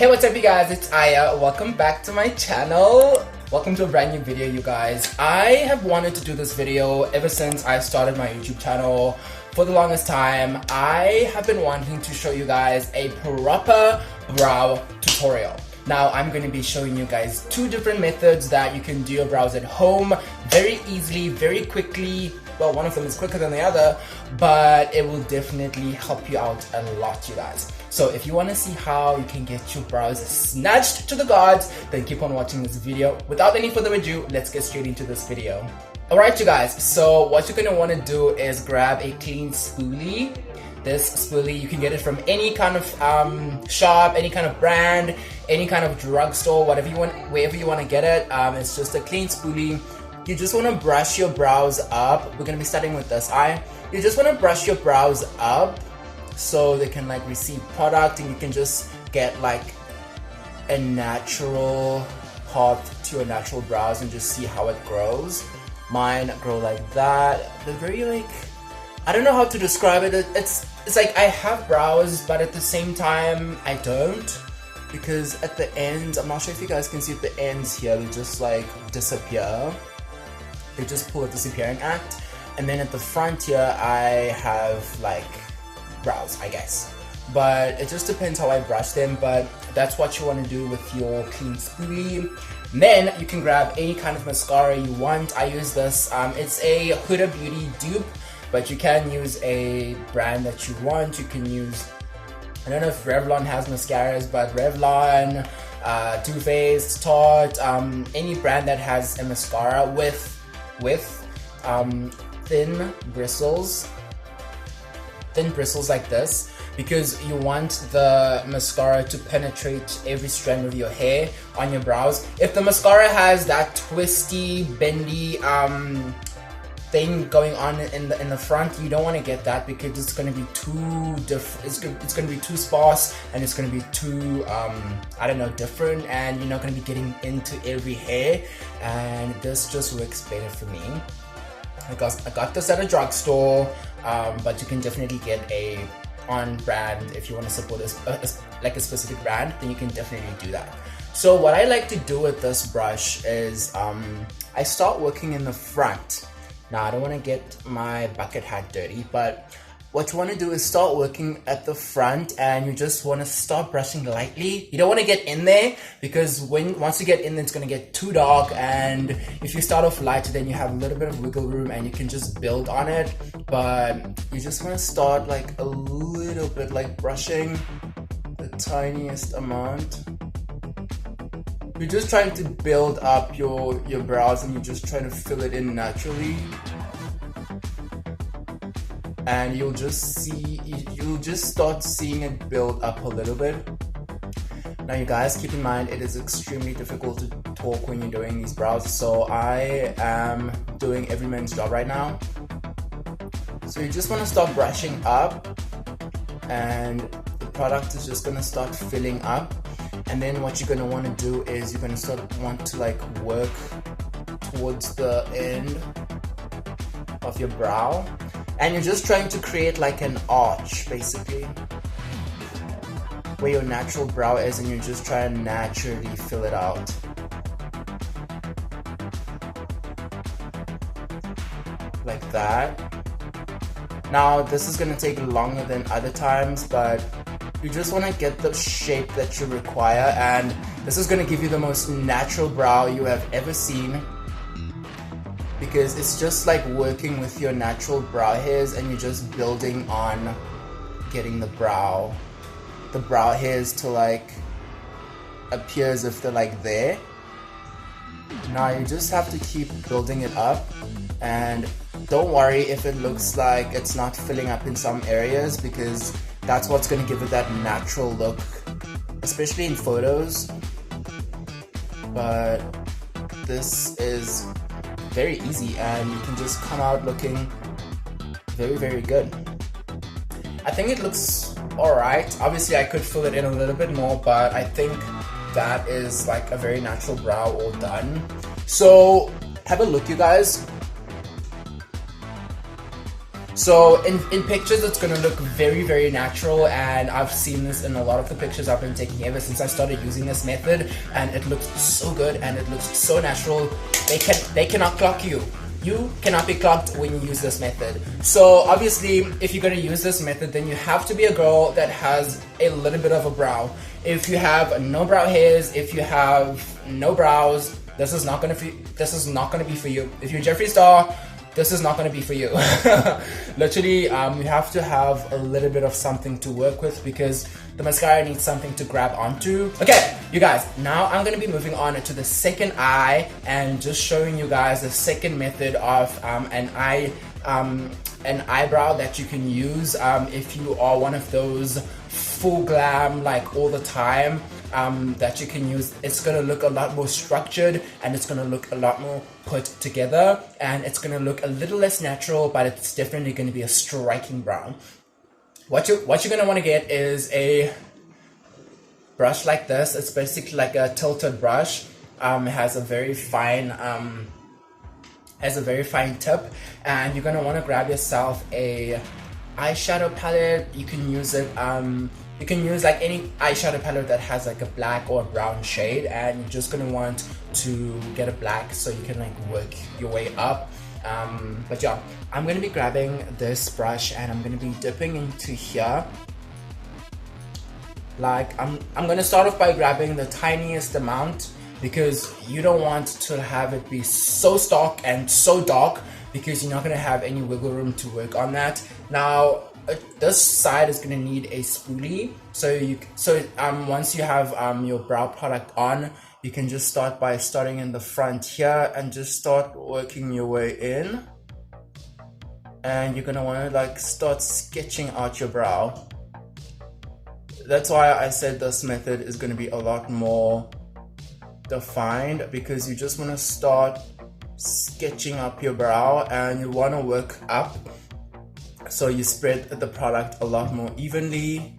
Hey, what's up you guys, it's Aya. Welcome back to my channel. Welcome to a brand new video, you guys. I have wanted to do this video ever since I started my YouTube channel. For the longest time, I have been wanting to show you guys a proper brow tutorial. Now, I'm going to be showing you guys two different methods that you can do your brows at home very easily, very quickly. Well, one of them is quicker than the other, but it will definitely help you out a lot, you guys. So if you want to see how you can get your brows snatched to the gods, then keep on watching this video. Without any further ado, let's get straight into this video. Alright you guys, so what you're going to want to do is grab a clean spoolie. This spoolie, you can get it from any kind of shop, any kind of brand, any kind of drugstore, whatever you want, wherever you want to get it. It's just a clean spoolie. You just want to brush your brows up. We're going to be starting with this eye. You just want to brush your brows up so they can like receive product, and you can just get like a natural path to your natural brows and just see how it grows. Mine grow like that. They're very like, I don't know how to describe it. It's like I have brows, but at the same time I don't, because at the ends, I'm not sure if you guys can see at the ends here, they just like disappear. They just pull a disappearing act. And then at the front here, I have like brows, I guess. But it just depends how I brush them, but that's what you want to do with your clean spoolie. Then you can grab any kind of mascara you want. I use this, it's a Huda Beauty dupe, but you can use a brand that you want. You can use, I don't know if Revlon has mascaras, but Revlon, Too Faced, Tarte, any brand that has a mascara with thin bristles like this, because you want the mascara to penetrate every strand of your hair on your brows. If the mascara has that twisty, bendy thing going on in the front, you don't want to get that, because it's going to be too it's going to be too sparse, and it's going to be too I don't know, different, and you're not going to be getting into every hair, and this just works better for me. I got this at a drugstore, but you can definitely get a on brand if you want to support like a specific brand, then you can definitely do that. So what I like to do with this brush is I start working in the front. Now, I don't want to get my bucket hat dirty, but what you want to do is start working at the front, and you just want to start brushing lightly. You don't want to get in there, because once you get in there, it's going to get too dark, and if you start off light, then you have a little bit of wiggle room and you can just build on it. But you just want to start like a little bit, like brushing the tiniest amount. You're just trying to build up your brows, and you're just trying to fill it in naturally. And you'll just start seeing it build up a little bit. Now you guys, keep in mind, it is extremely difficult to talk when you're doing these brows, so I am doing every man's job right now. So you just want to start brushing up, and the product is just going to start filling up. And then what you're going to want to do is you're going to want to like work towards the end of your brow, and you're just trying to create like an arch, basically, where your natural brow is, and you're just trying to naturally fill it out. Like that. Now, this is going to take longer than other times, but you just want to get the shape that you require, and this is going to give you the most natural brow you have ever seen, because it's just like working with your natural brow hairs, and you're just building on getting the brow hairs to like appear as if they're like there. Now you just have to keep building it up, and don't worry if it looks like it's not filling up in some areas, because that's what's going to give it that natural look, especially in photos. But this is very easy, and you can just come out looking very, very good. I think it looks alright. Obviously I could fill it in a little bit more, but I think that is like a very natural brow all done. So have a look, you guys. So in pictures it's gonna look very natural, and I've seen this in a lot of the pictures I've been taking ever since I started using this method, and it looks so good and it looks so natural. They cannot clock you. You cannot be clocked when you use this method. So obviously, if you're gonna use this method, then you have to be a girl that has a little bit of a brow. If you have no brow hairs, if you have no brows, this is not gonna be for you. If you're Jeffree Star, this is not going to be for you. Literally, you have to have a little bit of something to work with, because the mascara needs something to grab onto. Okay, you guys, now I'm going to be moving on to the second eye and just showing you guys the second method of an eyebrow that you can use if you are one of those full glam, like all the time, that you can use. It's gonna look a lot more structured, and it's gonna look a lot more put together, and it's gonna look a little less natural, but it's definitely gonna be a striking brow. What you're gonna want to get is a brush like this. It's basically like a tilted brush. It has a very fine tip, and you're gonna want to grab yourself a eyeshadow palette. You can use it. You can use like any eyeshadow palette that has like a black or a brown shade, and you're just gonna want to get a black so you can like work your way up. But yeah, I'm gonna be grabbing this brush and I'm gonna be dipping into here. Like I'm gonna start off by grabbing the tiniest amount, because you don't want to have it be so stark and so dark, because you're not gonna have any wiggle room to work on that. Now, this side is gonna need a spoolie. So once you have your brow product on, you can just start by starting in the front here and just start working your way in. And you're gonna want to like start sketching out your brow. That's why I said this method is gonna be a lot more defined, because you just want to start sketching up your brow and you want to work up, so you spread the product a lot more evenly,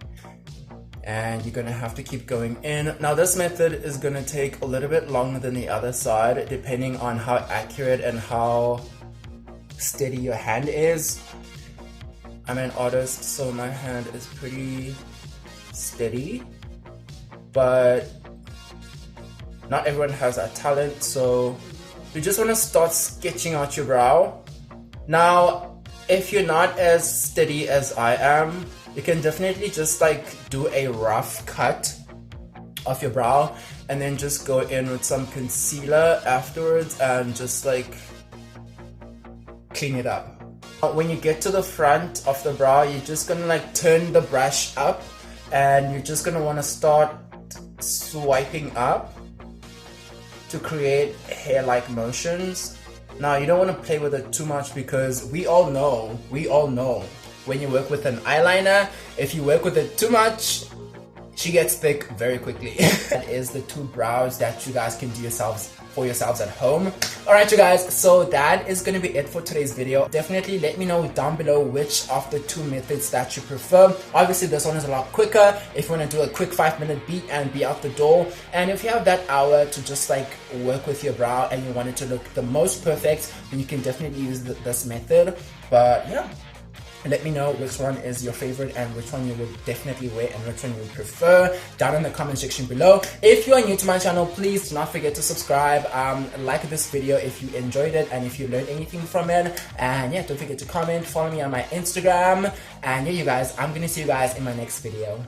and you're gonna have to keep going in. Now this method is gonna take a little bit longer than the other side, depending on how accurate and how steady your hand is. I'm an artist, so my hand is pretty steady, but not everyone has that talent. So you just want to start sketching out your brow. Now, if you're not as steady as I am, you can definitely just like do a rough cut of your brow and then just go in with some concealer afterwards and just like clean it up. When you get to the front of the brow, you're just gonna like turn the brush up, and you're just gonna want to start swiping up to create hair-like motions. Now, you don't want to play with it too much, because we all know when you work with an eyeliner, if you work with it too much, she gets thick very quickly. That is the two brows that you guys can do for yourselves at home. Alright you guys, so that is going to be it for today's video. Definitely let me know down below which of the two methods that you prefer. Obviously this one is a lot quicker if you want to do a quick 5-minute beat and be out the door. And if you have that hour to just like work with your brow and you want it to look the most perfect, then you can definitely use this method. But yeah, let me know which one is your favorite and which one you would definitely wear and which one you would prefer down in the comment section below. If you are new to my channel, please do not forget to subscribe, like this video if you enjoyed it and if you learned anything from it, and yeah, don't forget to comment, follow me on my Instagram, and yeah you guys, I'm gonna see you guys in my next video.